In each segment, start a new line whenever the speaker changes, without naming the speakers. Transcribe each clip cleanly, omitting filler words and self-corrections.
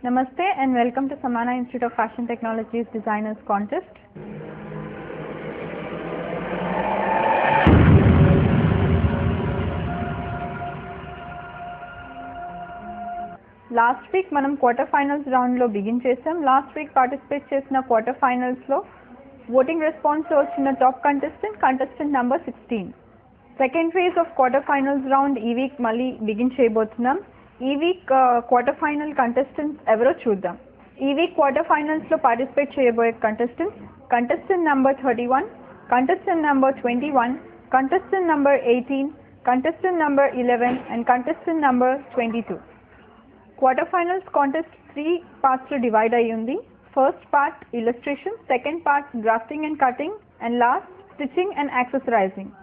Namaste and welcome to Samana Institute of Fashion Technologies Designers Contest. Last week మనం quarter finals round లో begin చేసాం. Last week participate చేసిన quarter finals లో voting response లో వచ్చిన top contestant number 16. Second phase of quarter finals round ఈ week మళ్ళీ begin చేయబోతున్నాం. ఈ వీక్ క్వార్టర్ ఫైనల్ కంటెస్టెంట్స్ ఎవరో చూద్దాం. ఈ వీక్ క్వార్టర్ ఫైనల్స్ లో పార్టిసిపేట్ చేయబోయే contestant number 31, contestant number 21, contestant number 18, contestant number 11 and contestant number 22. Quarter finals contest 3 parts లో డివైడ్ అయ్యి ఉంది. First part illustration, second part drafting and cutting and last stitching and accessorising.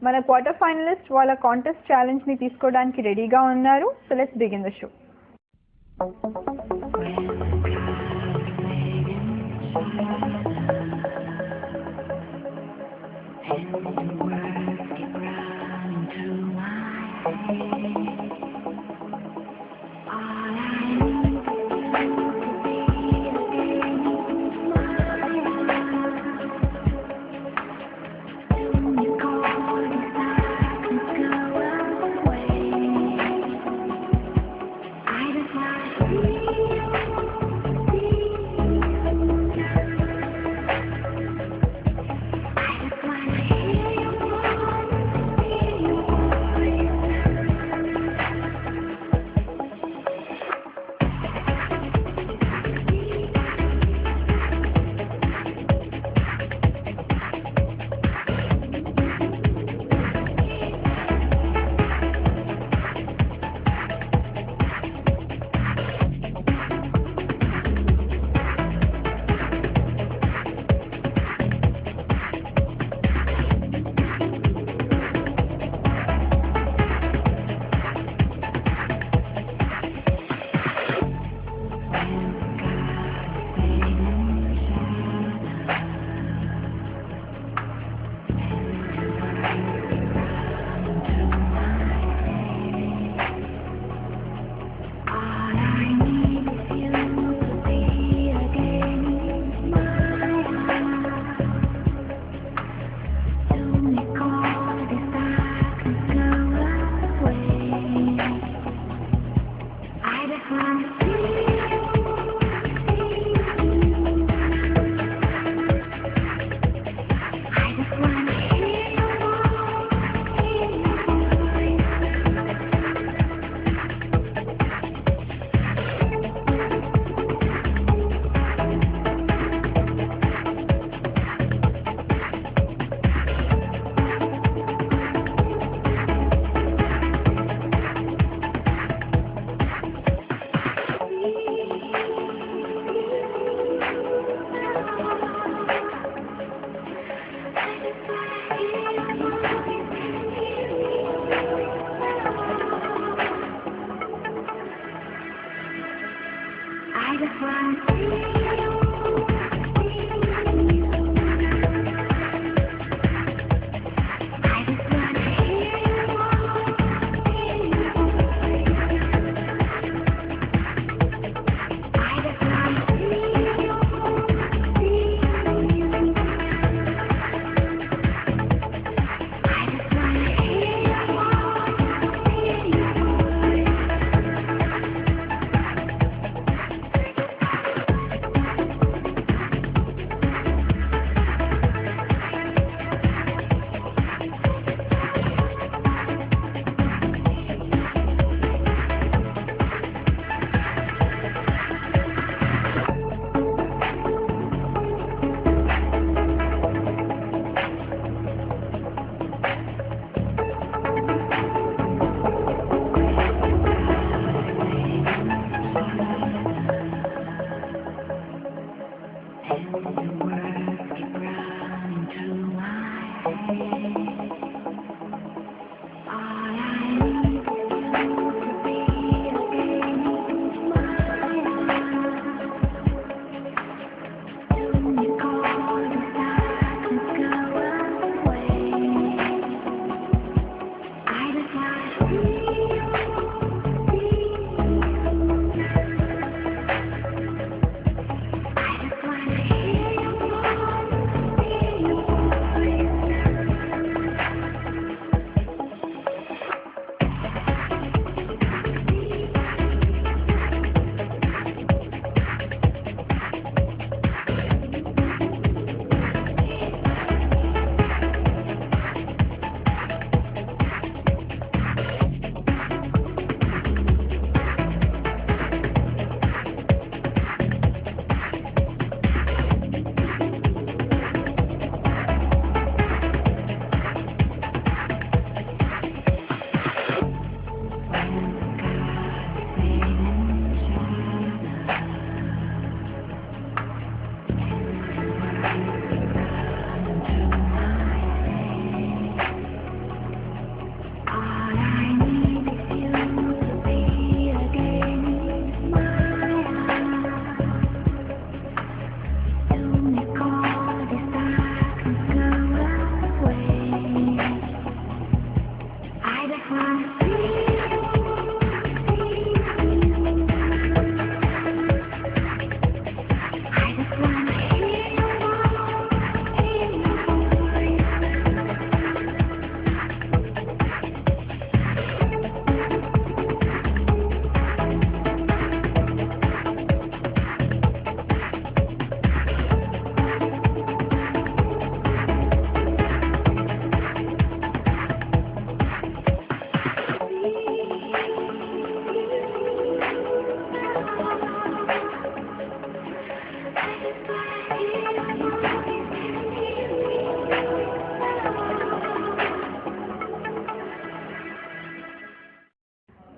మన quarter finalist వాళ్ళ contest challenge ని తీసుకోవడానికి రెడీగా ఉన్నారు. So let's begin the show.
I just want to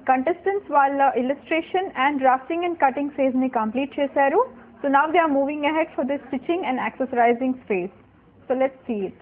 Contestants వాళ్ళ illustration and drafting and cutting phase ని complete చేశారు. So now they are moving ahead for the stitching and accessorizing phase. So let's see it.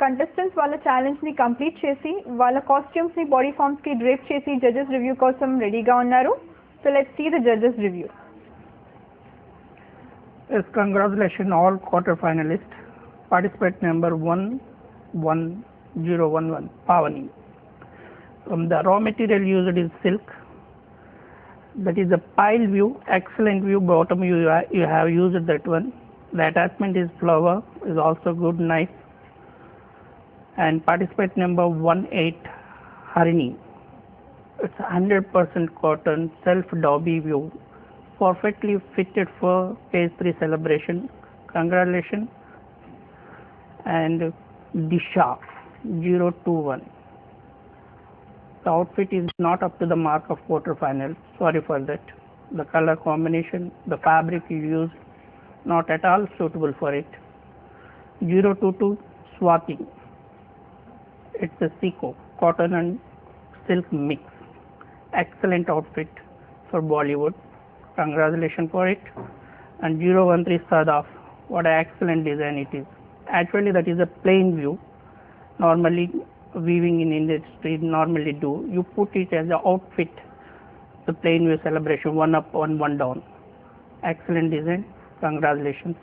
Contestants వాళ్ళ challenge ని complete చేసి వాళ్ళ costumes ని body forms కి drape చేసి జడ్జెస్ రివ్యూ కోసం రెడీగా ఉన్నారు. So let's see the judges review.
Yes, congratulations all quarter finalists. Participant number 11011 Pavani. The raw material used is silk. That is a pile view, excellent view. Bottom you have used that one. The attachment is flower, is also good, nice. And participant number 18 Harini. It's 100% cotton, self dobby view, perfectly fitted for phase 3 celebration. Congratulations. And Disha 021. The outfit is not up to the mark of quarter final. Sorry for that. The color combination, the fabric you used, not at all suitable for it. 022 Swati. It's a Seco, cotton and silk mix. Excellent outfit for Bollywood. Congratulations for it. And 013 Sadaf. What an excellent design it is. Actually that is a plain view. Normally weaving in industry normally do. You put it as an outfit. The plain view celebration, one up and one down. Excellent design. Congratulations.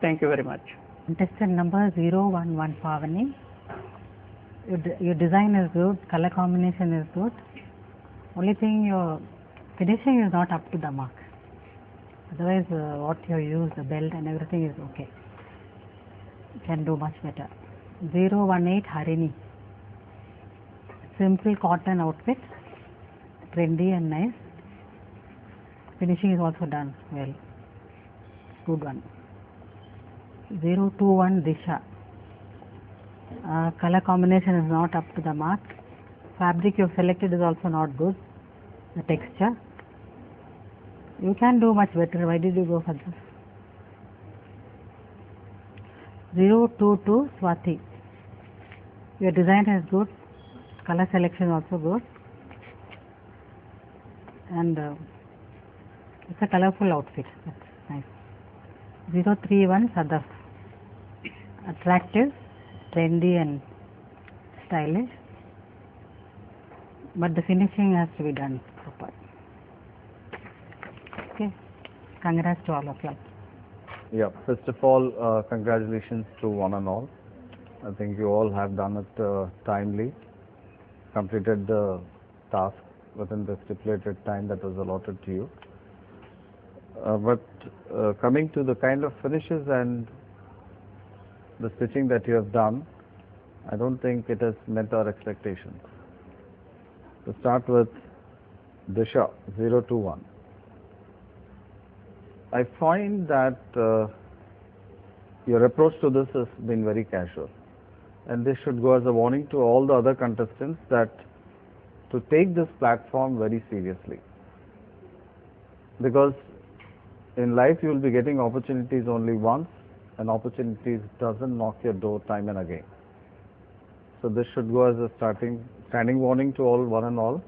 Thank you very much.
Contestant number 011 Pavani. Your design is good, color combination is good. Only thing your finishing is not up to the mark. Otherwise what you use, the belt and everything is okay. You can do much better. 018 Harini. Simple cotton outfit, trendy and nice. Finishing is also done well. Good one. 021 Disha. Color combination is not up to the mark. Fabric you have selected is also not good. The texture. You can do much better. Why did you go for this? 022 Swati. Your design is good. Color selection also good. And it's a colorful outfit. That's nice. 031 Sadaf. Attractive, trendy and stylish. But the finishing has to be done proper. Okay. Congrats to all of you.
Yeah, first of all, congratulations to one and all. I think you all have done it timely, completed the task within the stipulated time that was allotted to you. But coming to the kind of finishes and the stitching that you have done, I don't think it has met our expectations. To start with Disha 021. I find that your approach to this has been very casual, and this should go as a warning to all the other contestants that to take this platform very seriously, because in life you will be getting opportunities only once, and opportunities doesn't knock your door time and again. So this should go as a standing warning to all, one and all,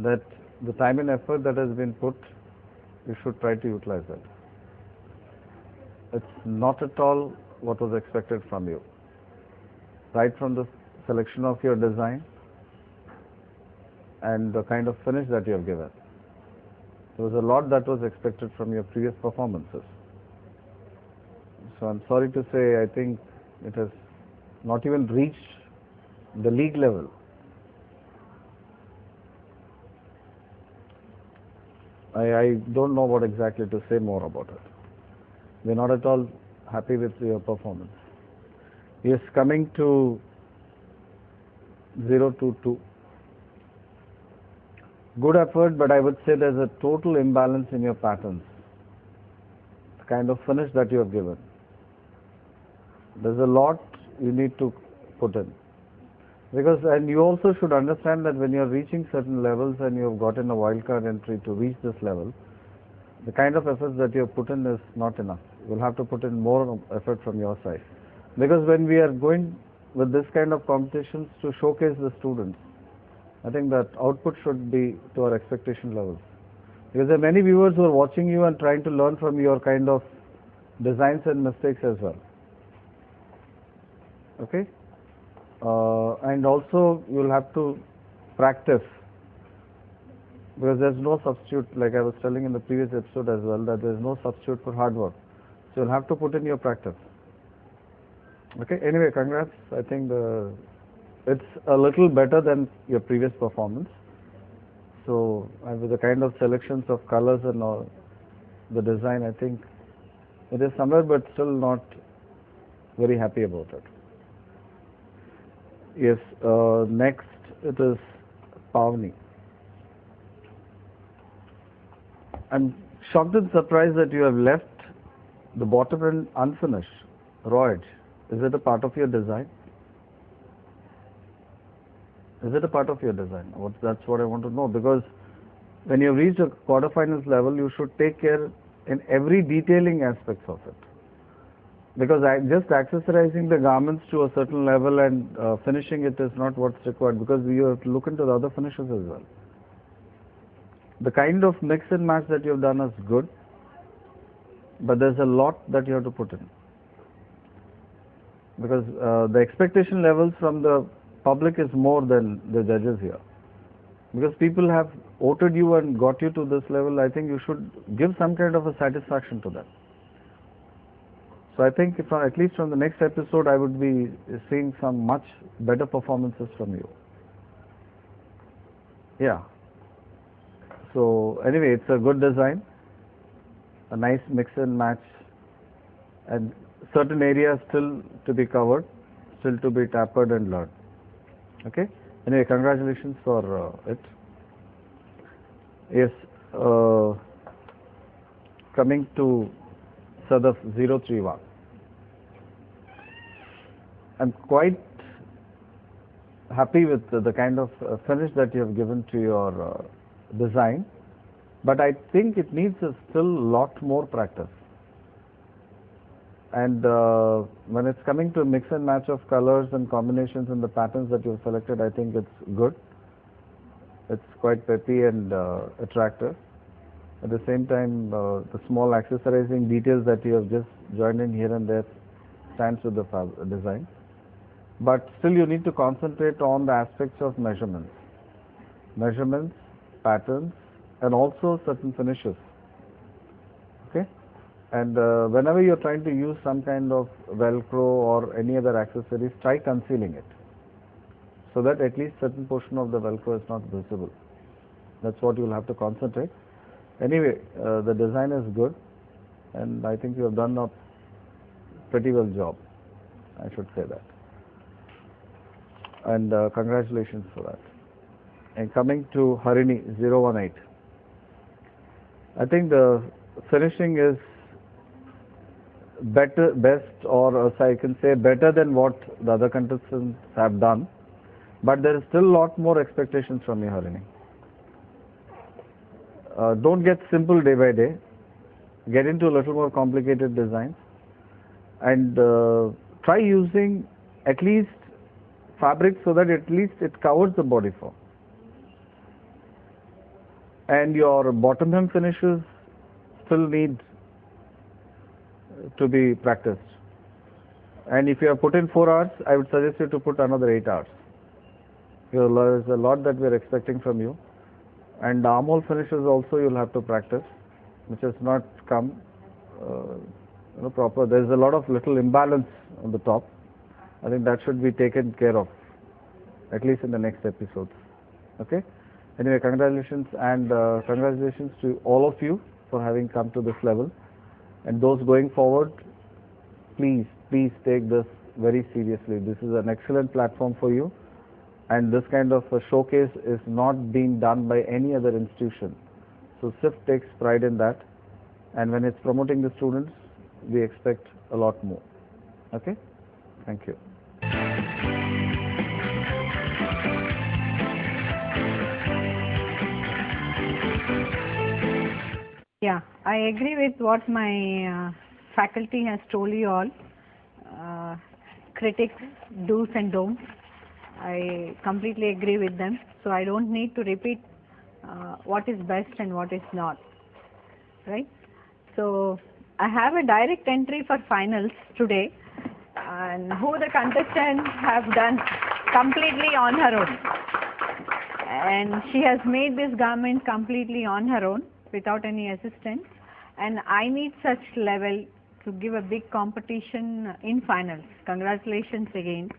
that the time and effort that has been put, you should try to utilize it. It's not at all what was expected from you. Right from the selection of your design and the kind of finish that you have given. There was a lot that was expected from your previous performances. So I'm sorry to say, I think it has not even reached the league level. I don't know what exactly to say more about it. We're not at all happy with your performance. Yes, coming to 022. Good effort, but I would say there's a total imbalance in your patterns. The kind of finish that you have given. There's a lot you need to put in. Because, and you also should understand that when you're reaching certain levels and you have gotten a wildcard entry to reach this level, the kind of efforts that you have put in is not enough. You'll have to put in more effort from your side. Because when we are going with this kind of competitions to showcase the students, I think that output should be to our expectation levels. Because there are many viewers who are watching you and trying to learn from your kind of designs and mistakes as well. Okay, and also you'll have to practice, because there's no substitute, like I was telling in the previous episode as well, that there's no substitute for hard work. So you'll have to put in your practice. Okay, anyway, congrats. I think it's a little better than your previous performance. So with the kind of selections of colors and all, the design, I think it is somewhere, but still not very happy about it. Yes, next it is Pavni. I'm shocked and surprised that you have left the bottom end unfinished, raw edge. Is it a part of your design? Is it a part of your design? That's what I want to know, because when you reach a quarterfinals level, you should take care in every detailing aspects of it. Because just accessorizing the garments to a certain level and finishing it is not what's required, because you have to look into the other finishes as well. The kind of mix and match that you have done is good, but there's a lot that you have to put in. Because the expectation levels from the public is more than the judges here. Because people have voted you and got you to this level, I think you should give some kind of a satisfaction to them. So I think at least from the next episode, I would be seeing some much better performances from you. Yeah. So anyway, it's a good design, a nice mix and match, and certain areas still to be covered, still to be tapered and learned. Okay. Anyway, congratulations for it. Yes. Coming to Sadaf 031. I'm quite happy with the kind of finish that you have given to your design, but I think it needs still a lot more practice. And when it's coming to mix and match of colors and combinations and the patterns that you've selected, I think it's good. It's quite peppy and attractive. At the same time, the small accessorizing details that you have just joined in here and there stands with the design. But still you need to concentrate on the aspects of measurements, patterns, and also certain finishes. Okay? And whenever you're trying to use some kind of Velcro or any other accessories, try concealing it, so that at least certain portion of the Velcro is not visible. That's what you'll have to concentrate. Anyway, the design is good, and I think you have done a pretty well job. I should say that. And congratulations for that. And coming to Harini 018. I think the finishing is best, or I can say better than what the other contestants have done, but there is still a lot more expectations from you, Harini. Don't get simple day by day. Get into a little more complicated designs, and try using at least fabric so that at least it covers the body form. And your bottom hem finishes still need to be practiced. And if you have put in 4 hours, I would suggest you to put another 8 hours. There is a lot that we are expecting from you. And the armhole finishes also you'll have to practice, which has not come proper. There is a lot of little imbalance on the top. I think that should be taken care of, at least in the next episodes. Okay? Anyway, congratulations, and congratulations to all of you for having come to this level. And those going forward, please take this very seriously. This is an excellent platform for you, and this kind of a showcase is not being done by any other institution. So SIFT takes pride in that, and when it's promoting the students, we expect a lot more. Okay? Thank you.
Yeah, I agree with what my faculty has told you all. Critics, do's and don'ts. I completely agree with them. So I don't need to repeat what is best and what is not. Right? So I have a direct entry for finals today.
and who the contestant have done completely on her own, and she has made this garment completely on her own without any assistance, and I need such level to give a big competition in finals. Congratulations again.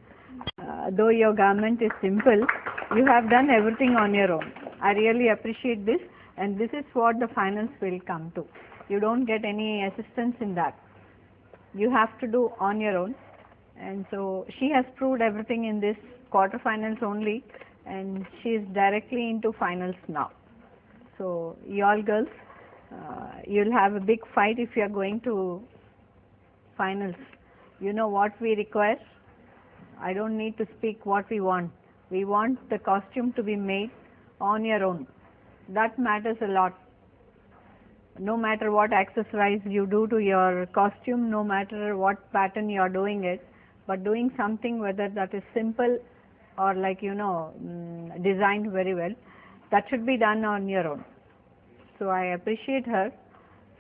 Though your garment is simple, you have done everything on your own. I really appreciate this, and this is what the finals will come to. You don't get any assistance in that. You have to do on your own, and so she has proved everything in this quarterfinals only, and she is directly into finals now. So you all girls, you'll have a big fight if you are going to finals. You know what we require. I don't need to speak what we want. We want the costume to be made on your own. That matters a lot. No matter what accessories you do to your costume, no matter what pattern you are doing it, but doing something, whether that is simple or like designed very well, that should be done on your own. So I appreciate her.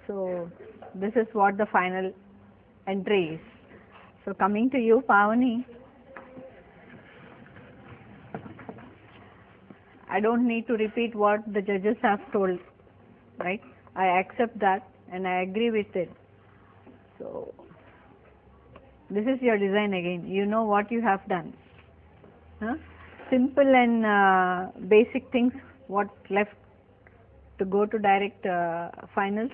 So this is what the final entry is. So coming to you, Pavani, I don't need to repeat what the judges have told, right? I accept that and I agree with it. So this is your design again. You know what you have done. Simple and basic things, what left to go to direct finals,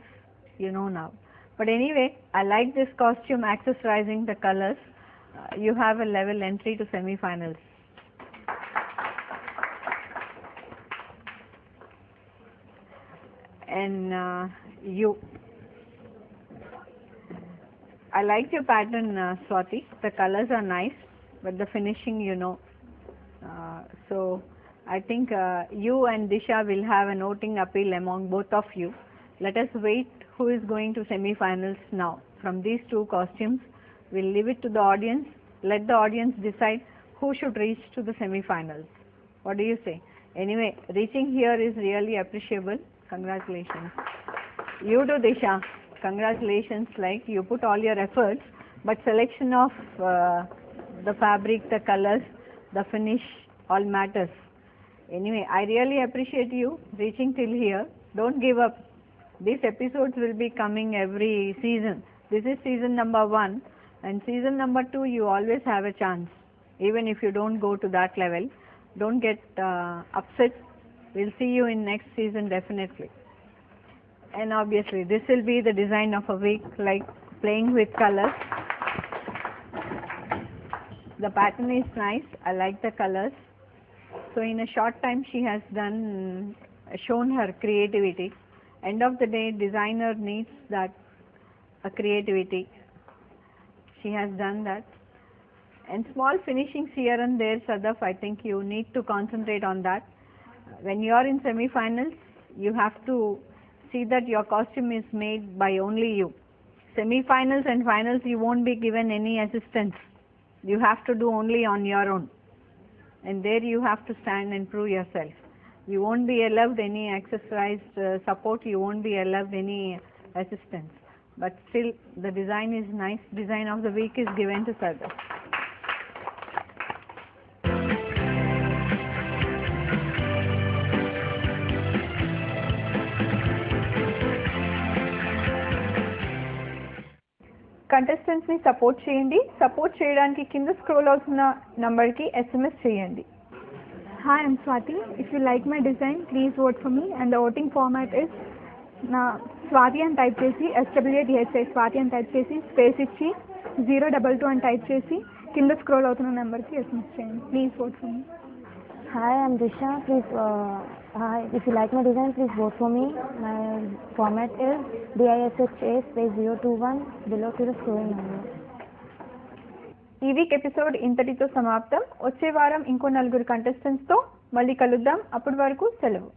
you know now. But anyway, I like this costume, accessorizing the colors. You have a level entry to semi-finals. And I like your pattern, Swati. The colors are nice, but the finishing, so I think you and Disha will have a voting appeal among both of you. Let us wait who is going to semi-finals now. From these two costumes, we'll leave it to the audience. Let the audience decide who should reach to the semi-finals. What do you say? Anyway, reaching here is really appreciable. Congratulations. You too, Disha. Congratulations. Like, you put all your efforts, but selection of the fabric, the colors, the finish, all matters. Anyway, I really appreciate you reaching till here. Don't give up. These episodes will be coming every season. This is season number 1, and season number 2 you always have a chance. Even if you don't go to that level, don't get upset. We'll see you in next season definitely. And obviously this will be the design of a week, like playing with colors. The pattern is nice. I like the colors. So in a short time she has shown her creativity. End of the day, designer needs that creativity. She has done that. And small finishings here and there, Sadaf, I think you need to concentrate on that. When you are in semi-finals, you have to see that your costume is made by only you. Semi-finals and finals, you won't be given any assistance. You have to do only on your own. And there you have to stand and prove yourself. You won't be allowed any accessorized support, you won't be allowed any assistance. But still, the design is nice. Design of the week is given to Sadaf. Contestants ని support చేయండి. Support చేయడానికి కింద scroll అవుతున్న number కి SMS చేయండి.
Hi, I'm Swati. If you like my design, please vote for me, and the voting format is Swati and type chesi SWATHI Swati and type chesi space ichi 022 and type chesi కింద scroll అవుతున్న number కి SMS చేయండి. Please vote for me.
Hi, I'm Disha. Please, hi. If you like my design, please vote for me. My format is DISHA space 021 below to the scrolling number.
ఈ week episode ఇంతటితో సమాప్తం. వచ్చే వారం ఇంకో 4 contestants తో మళ్ళీ కలుద్దాం. అప్పటి వరకు సెలవు.